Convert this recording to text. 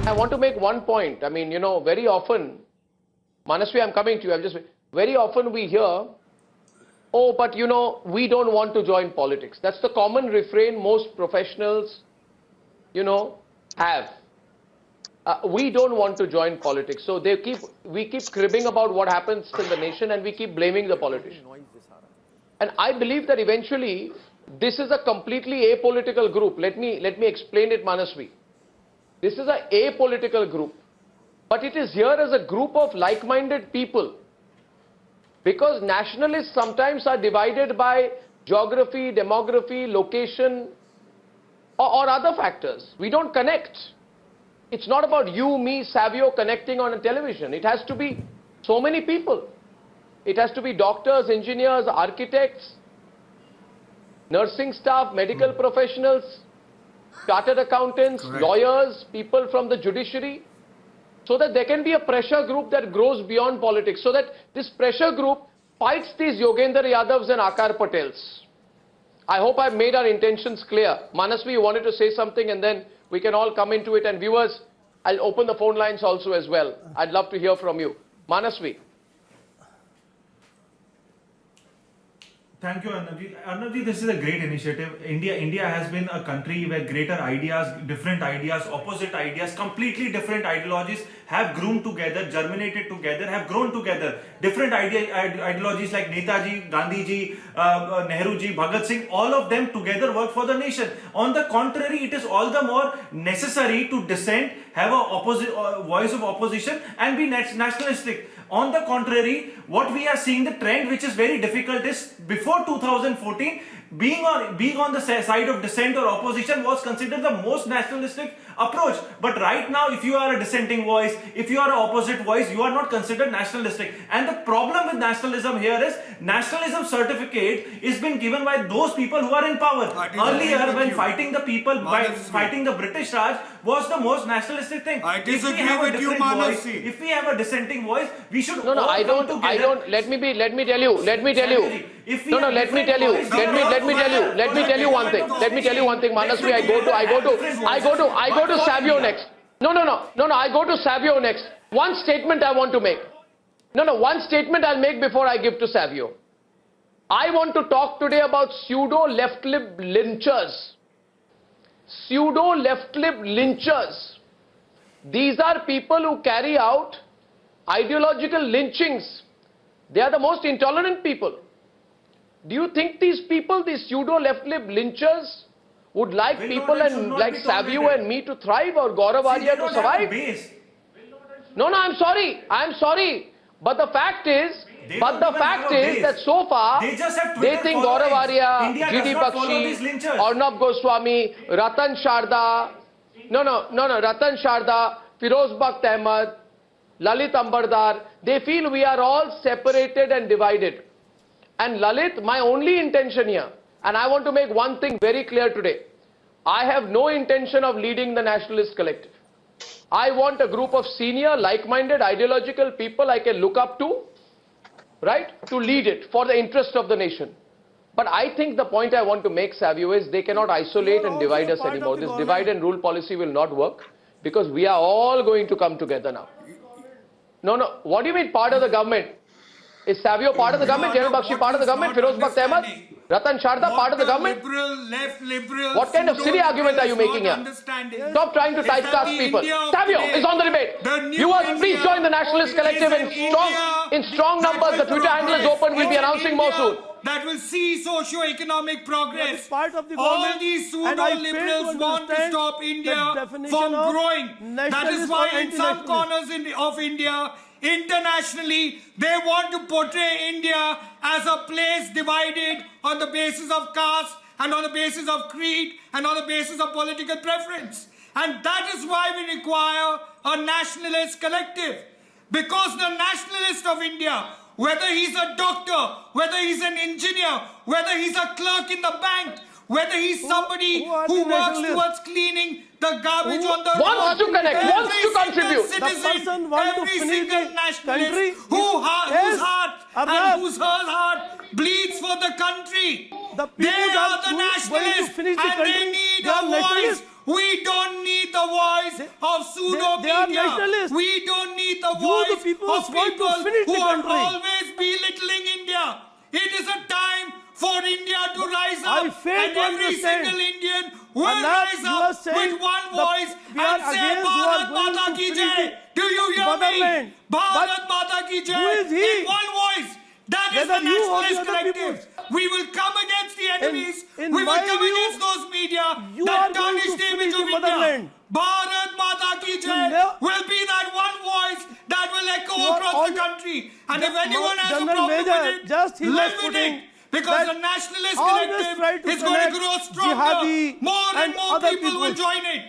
I want to make one point. I mean, very often, Manasvi, I'm coming to you. Very often we hear, oh, but we don't want to join politics. That's the common refrain most professionals, have. We don't want to join politics. So we keep cribbing about what happens in the nation and we keep blaming the politician. And I believe that eventually this is a completely apolitical group. Let me explain it, Manasvi. This is a apolitical group, but it is here as a group of like-minded people. Because nationalists sometimes are divided by geography, demography, location, or other factors. We don't connect. It's not about you, me, Savio connecting on a television. It has to be so many people. It has to be doctors, engineers, architects, nursing staff, medical professionals, chartered accountants, lawyers, people from the judiciary, so that there can be a pressure group that grows beyond politics, so that this pressure group fights these Yogendra Yadavs and Akar Patels. I hope I've made our intentions clear. Manasvi, you wanted to say something and then we can all come into it. And viewers, I'll open the phone lines also as well. I'd love to hear from you. Manasvi. Thank you, Arnavji. Arnavji, this is a great initiative. India has been a country where greater ideas, different ideas, opposite ideas, completely different ideologies have groomed together, germinated together, have grown together. Different ideologies like Netaji, Gandhiji, Nehruji, Bhagat Singh, all of them together work for the nation. On the contrary, it is all the more necessary to dissent, have a voice of opposition and be nationalistic. On the contrary, what we are seeing, the trend which is very difficult is before 2014, being on the side of dissent or opposition was considered the most nationalistic approach. But right now, if you are a dissenting voice, if you are an opposite voice, you are not considered nationalistic. And the problem with nationalism here is nationalism certificate is been given by those people who are in power. Earlier, when fighting the people, by fighting the British Raj, was the most nationalistic thing. I disagree with you, Manasvi. If we have a dissenting voice, we should No, I don't. Let me tell you. Let me tell you one thing, Manasvi. I go to Savio next. No, I go to Savio next. One statement I want to make. One statement I'll make before I give to Savio. I want to talk today about pseudo left-lib lynchers. Pseudo left-lib lynchers. These are people who carry out ideological lynchings. They are the most intolerant people. Do you think these people, these pseudo left-lib lynchers, would like people like Savio and me to thrive or Gaurav Arya to survive? No, I'm sorry. But the fact is that so far, they think Gaurav Arya, G.D. Bakshi, Arnab Goswami, Ratan Sharda, Ratan Sharda, Firoz Bakht Ahmed, Lalit Ambardar, they feel we are all separated and divided. And Lalit, my only intention here, and I want to make one thing very clear today, I have no intention of leading the Nationalist Collective. I want a group of senior, like-minded, ideological people I can look up to, right, to lead it for the interest of the nation. But I think the point I want to make, Savio, is they cannot isolate and divide us anymore. This divide and rule policy will not work because we are all going to come together now. No, what do you mean part of the government? Is Savio part of the government? General Bakshi part of the government? Firoz Bakht Ahmed? Ratan Sharda part of the government? Liberal, what kind of silly argument are you making here? Stop trying to typecast people. Savio is on the debate. Viewers, please join the Nationalist Collective in strong numbers. The Twitter handle is open. We'll be announcing more soon. That will see socio-economic progress. All these pseudo-liberals want to stop India from growing. That is why in some corners of India, internationally, they want to portray India as a place divided on the basis of caste and on the basis of creed and on the basis of political preference. And that is why we require a nationalist collective. Because the nationalist of India, whether he's a doctor, whether he's an engineer, whether he's a clerk in the bank, whether he's somebody who works towards cleaning the garbage on the road, wants to connect, wants to contribute. Citizen, every single nationalist whose heart and whose her heart bleeds for the country. They are the nationalists and they need a voice. We don't need the voice of pseudo they are media. nationalists. We don't need the You, the voice people, of want to people finish who the are country. always belittling India. It is a time for India to rise I up, fail and to every understand. single Indian will Anand, rise you are up saying with one the- voice we are and say against who are Bharat going Mata to ki finish jai. it. Do you hear Motherland. me? Bharat But Mata ki jai. who is he? In one voice. That is Whether the you or the nationalist other collective. peoples. We will come against the enemies. in We will my come view, against those media you that are going tarnish to the finish image of the India. motherland. Bharat Mata ki jai never- will be that one voice that will echo You are across all- the country. And if the- anyone has a General problem Major, with it, just he was live with putting it. Because that the nationalist always collective try to is going to connect grow stronger. jihadi More and and more other people will peoples. join it.